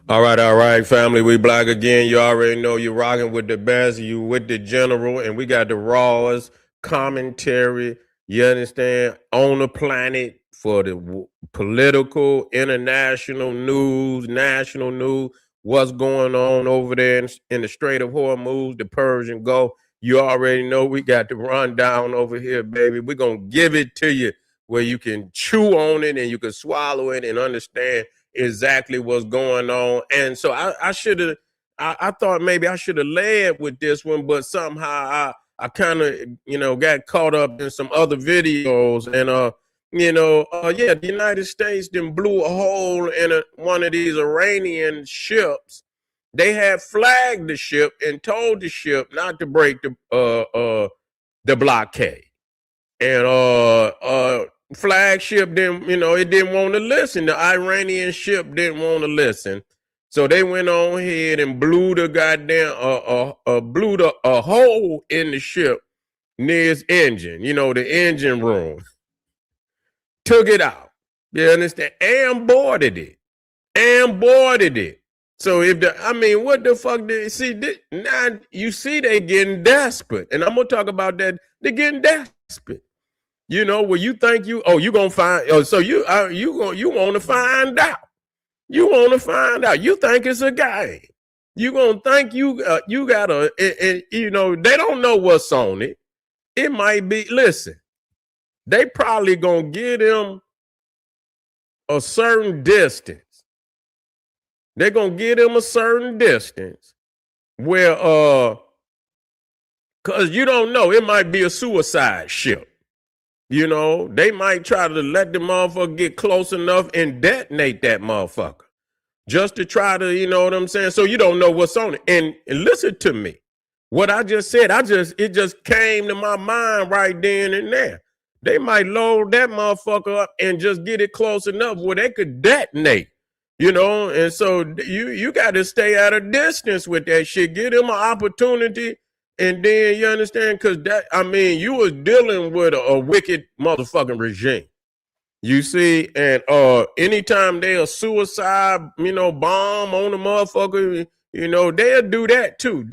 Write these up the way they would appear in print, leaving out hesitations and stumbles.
All right, family. We black again. You already know you're rocking with the best. You with the general, and we got the rawest commentary. You understand? On the planet for the political, international news, national news. What's going on over there in the Strait of Hormuz, the Persian Gulf? You already know we got the rundown over here, baby. We're gonna give it to you where you can chew on it and you can swallow it and understand exactly what's going on. And so I should have, I thought maybe I should have led with this one, but somehow I kind of, got caught up in some other videos. And, yeah, the United States then blew a hole in one of these Iranian ships. They had flagged the ship and told the ship not to break the blockade. And flagship didn't, it didn't want to listen. The Iranian ship didn't want to listen. So they went on ahead and blew the goddamn blew a hole in the ship near its engine, the engine room. Took it out. You understand? And boarded it. And boarded it. So what the fuck did see? Now you see they getting desperate. And I'm gonna talk about that. They're getting desperate. Where you think you gonna find, so you want to find out. You want to find out. You think it's a game. You gonna think you gotta, they don't know what's on it. It might be. Listen, they probably gonna give them a certain distance. They're gonna give them a certain distance where cause you don't know. It might be a suicide ship. They might try to let the motherfucker get close enough and detonate that motherfucker just to try to, you know what I'm saying? So you don't know what's on it. And listen to me. What I just said, it just came to my mind right then and there. They might load that motherfucker up and just get it close enough where they could detonate, and so you got to stay at a distance with that shit. Give them an opportunity. And then you understand, because you was dealing with a wicked motherfucking regime. You see, and anytime they a suicide, bomb on the motherfucker, they'll do that too.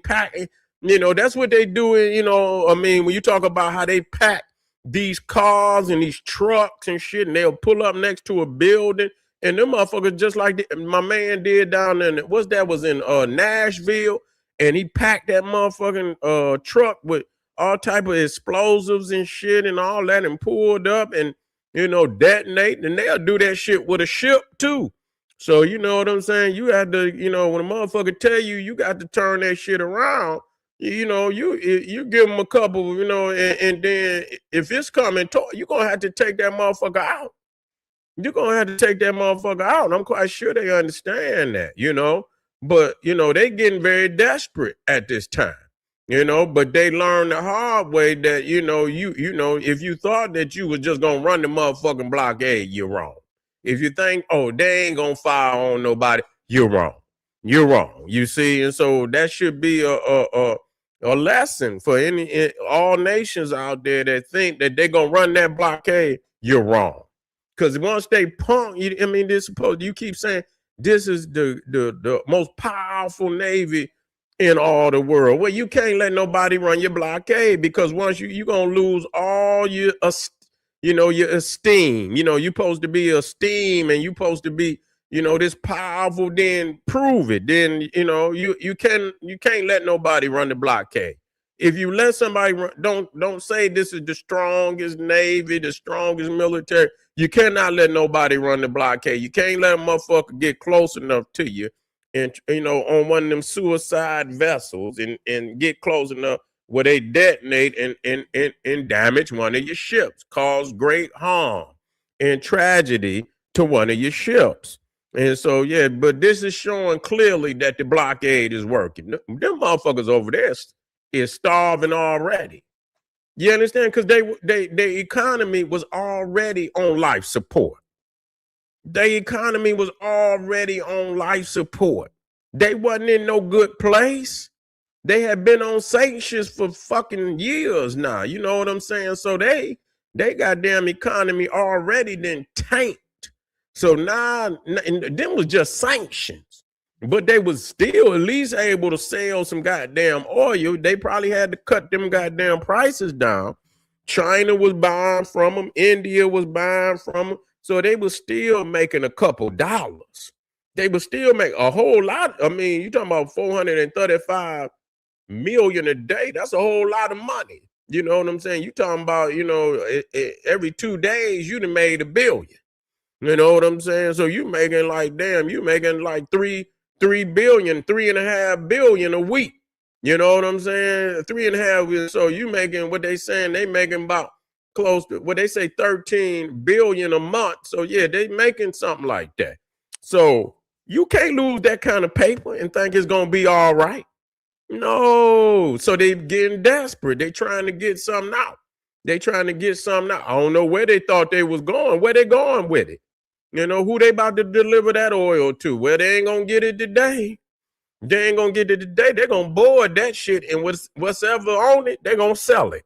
Pack, that's what they do. When you talk about how they pack these cars and these trucks and shit, and they'll pull up next to a building, and them motherfuckers just like my man did down there. Was in Nashville. And he packed that motherfucking truck with all type of explosives and shit and all that and pulled up and, detonate. And they'll do that shit with a ship too. So you know what I'm saying? You have to, when a motherfucker tell you, you got to turn that shit around. You give them a couple, and then if it's coming, you're going to have to take that motherfucker out. You're going to have to take that motherfucker out. I'm quite sure they understand that, But, they getting very desperate at this time, but they learned the hard way that, if you thought that you was just going to run the motherfucking blockade, you're wrong. If you think, they ain't going to fire on nobody, you're wrong. You're wrong. You see? And so that should be a lesson for all nations out there that think that they're going to run that blockade. You're wrong. Because once they punk, you keep saying, this is the most powerful Navy in all the world. Well, you can't let nobody run your blockade because once you're going to lose all your esteem. You're supposed to be esteem and you're supposed to be, this powerful, then prove it. Then, you can't let nobody run the blockade. If you let somebody run, don't say this is the strongest Navy, the strongest military. You cannot let nobody run the blockade. You can't let a motherfucker get close enough to you and, on one of them suicide vessels and get close enough where they detonate and damage one of your ships, cause great harm and tragedy to one of your ships. And so, yeah, but this is showing clearly that the blockade is working. Them motherfuckers over there is starving already. You understand? Because their economy was already on life support. Their economy was already on life support. They wasn't in no good place. They had been on sanctions for fucking years now. You know what I'm saying? So they goddamn economy already then tanked. So now, and them was just sanctions, but they was still at least able to sell some goddamn oil. They probably had to cut them goddamn prices down. China was buying from them. India was buying from them. So they was still making a couple dollars. They would still make a whole lot. I mean, you talking about 435 million a day. That's a whole lot of money. You know what I'm saying? You talking about, every 2 days you done made $1 billion. You know what I'm saying? So you making like, damn, you making like 3.5 billion a week. You know what I'm saying? 3.5. So you making what they saying, they making about close to what they say 13 billion a month. So yeah, they making something like that. So you can't lose that kind of paper and think it's gonna be all right. No. So they getting desperate. They trying to get something out. They trying to get something out. I don't know where they thought they was going. Where they going with it? You know, who they about to deliver that oil to? Well, they ain't gonna get it today. They ain't gonna get it today. They're gonna board that shit, and whatever on it, they're gonna sell it.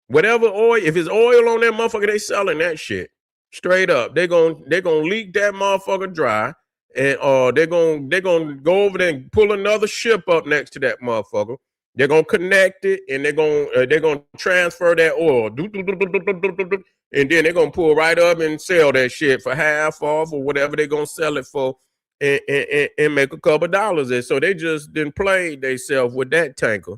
Whatever oil, if it's oil on that motherfucker, they selling that shit. Straight up. They're gonna leak that motherfucker dry. And they're gonna go over there and pull another ship up next to that motherfucker. They're gonna connect it, and they're gonna transfer that oil, and then they're gonna pull right up and sell that shit for half off or whatever they're gonna sell it for, and make a couple dollars. And so they just didn't play themselves with that tanker.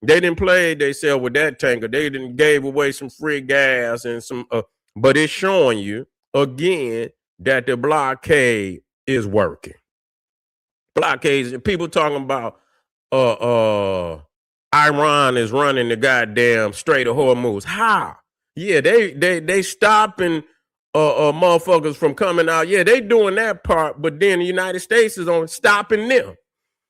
They didn't play themselves with that tanker. They didn't gave away some free gas and some. But it's showing you again that the blockade is working. Blockades. People talking about Iran is running the goddamn Strait of Hormuz. How? Yeah, they stopping motherfuckers from coming out. Yeah, they doing that part, but then the United States is on stopping them.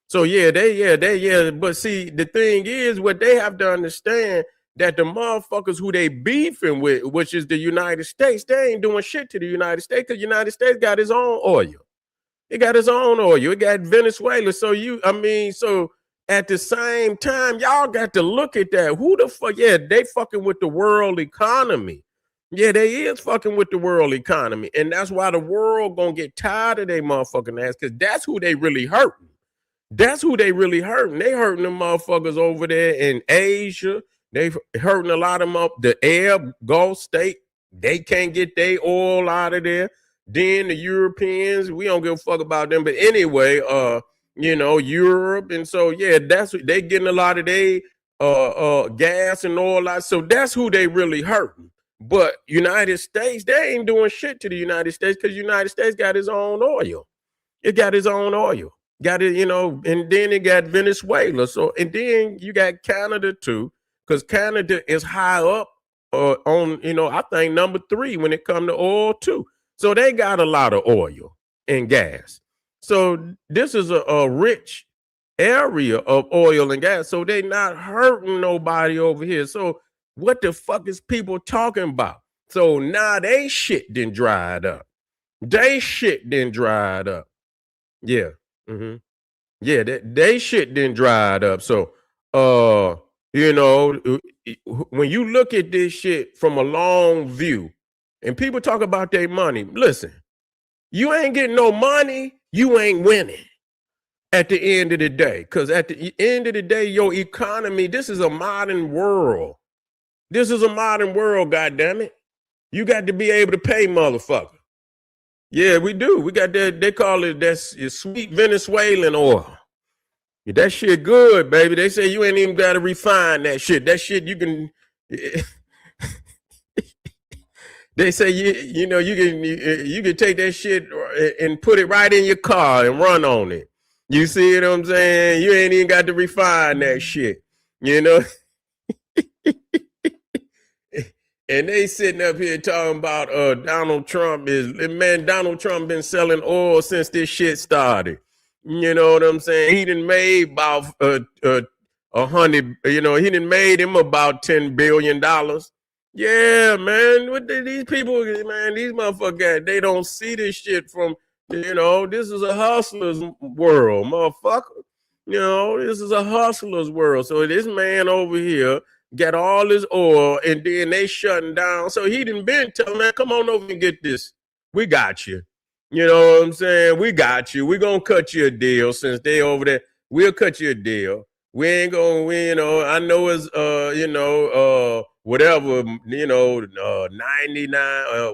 So they. But see, the thing is, what they have to understand that the motherfuckers who they beefing with, which is the United States, they ain't doing shit to the United States because the United States got its own oil. It got its own oil. It got Venezuela. So so at the same time, y'all got to look at that. Who the fuck? Yeah, they fucking with the world economy. Yeah, they is fucking with the world economy. And that's why the world gonna get tired of their motherfucking ass, because that's who they really hurting. That's who they really hurting. They hurting them motherfuckers over there in Asia. They hurting a lot of them up. The Arab Gulf state, they can't get their oil out of there. Then the Europeans, we don't give a fuck about them. But anyway, Europe. And so, yeah, that's what they getting a lot of their gas and oil. So that's who they really hurting. But United States, they ain't doing shit to the United States because the United States got its own oil. It got its own oil. Got it, and then it got Venezuela. So, and then you got Canada too, because Canada is high up on, I think number 3 when it comes to oil too. So they got a lot of oil and gas. So this is a rich area of oil and gas. So they not hurting nobody over here. So what the fuck is people talking about? So now they shit done dried up. They shit done dried up. Yeah. Mm-hmm. Yeah, they shit done dried up. So when you look at this shit from a long view, and people talk about their money, listen, you ain't getting no money, you ain't winning at the end of the day. Because at the end of the day, your economy, this is a modern world. This is a modern world, goddammit. You got to be able to pay motherfucker. Yeah, we do. We got that, they call it that sweet Venezuelan oil. That shit good, baby. They say you ain't even got to refine that shit. That shit you can... They say you can take that shit and put it right in your car and run on it. You see what I'm saying? You ain't even got to refine that shit. And they sitting up here talking about Donald Trump Donald Trump been selling oil since this shit started. You know what I'm saying? He done made about 100. He done made him about $10 billion. Yeah, man. What these people, man, these motherfuckers, they don't see this shit from, this is a hustler's world, motherfucker. This is a hustler's world. So this man over here got all his oil, and then they shutting down. So he done been telling, man, come on over and get this. We got you. You know what I'm saying? We got you. We're gonna cut you a deal since they over there. We'll cut you a deal. We ain't gonna, you know, I know it's whatever, 99,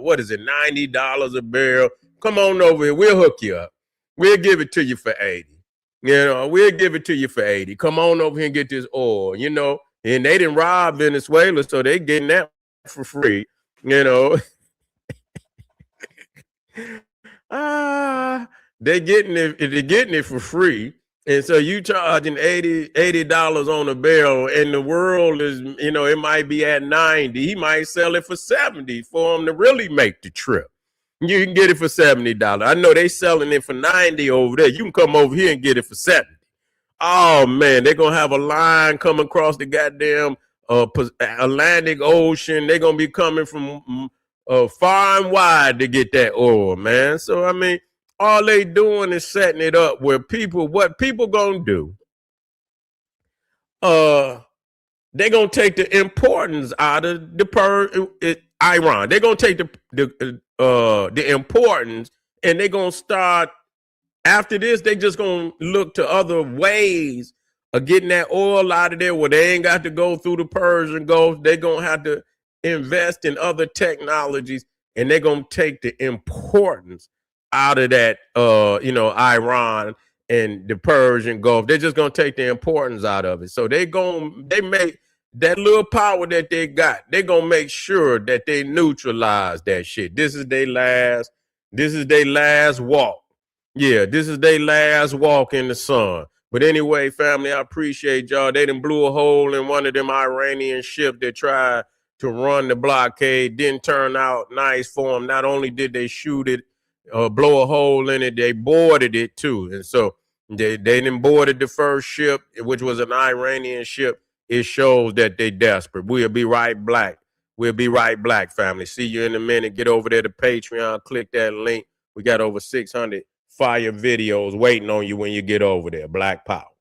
what is it, $90 a barrel. Come on over here, we'll hook you up. We'll give it to you for 80. You know, we'll give it to you for 80. Come on over here and get this oil, you know. And they didn't rob Venezuela, so they getting that for free, you know. They're getting it for free. And so you charging $80 on a barrel, and the world is, you know, it might be at 90. He might sell it for 70 for him to really make the trip. You can get it for $70. I know they selling it for 90 over there. You can come over here and get it for 70. Oh man, they're gonna have a line coming across the goddamn Atlantic Ocean. They're gonna be coming from far and wide to get that oil, man. So I mean, all they doing is setting it up where what people gonna do? They're gonna take the importance out of Iran. They're gonna take the importance, and they're gonna start. After this, they just gonna look to other ways of getting that oil out of there where they ain't got to go through the Persian Gulf. They're gonna have to invest in other technologies, and they're gonna take the importance out of that Iran and the Persian Gulf. They're just gonna take the importance out of it. So they make that little power that they got, they're gonna make sure that they neutralize that shit. This is their last walk. Yeah, this is their last walk in the sun. But anyway, family, I appreciate y'all. They done blew a hole in one of them Iranian ships that tried to run the blockade. Didn't turn out nice for them. Not only did they shoot it, blow a hole in it, they boarded it too. And so they done boarded the first ship, which was an Iranian ship. It shows that they desperate. We'll be right back. We'll be right back, family. See you in a minute. Get over there to Patreon. Click that link. We got over 600 fire videos waiting on you when you get over there. Black Power.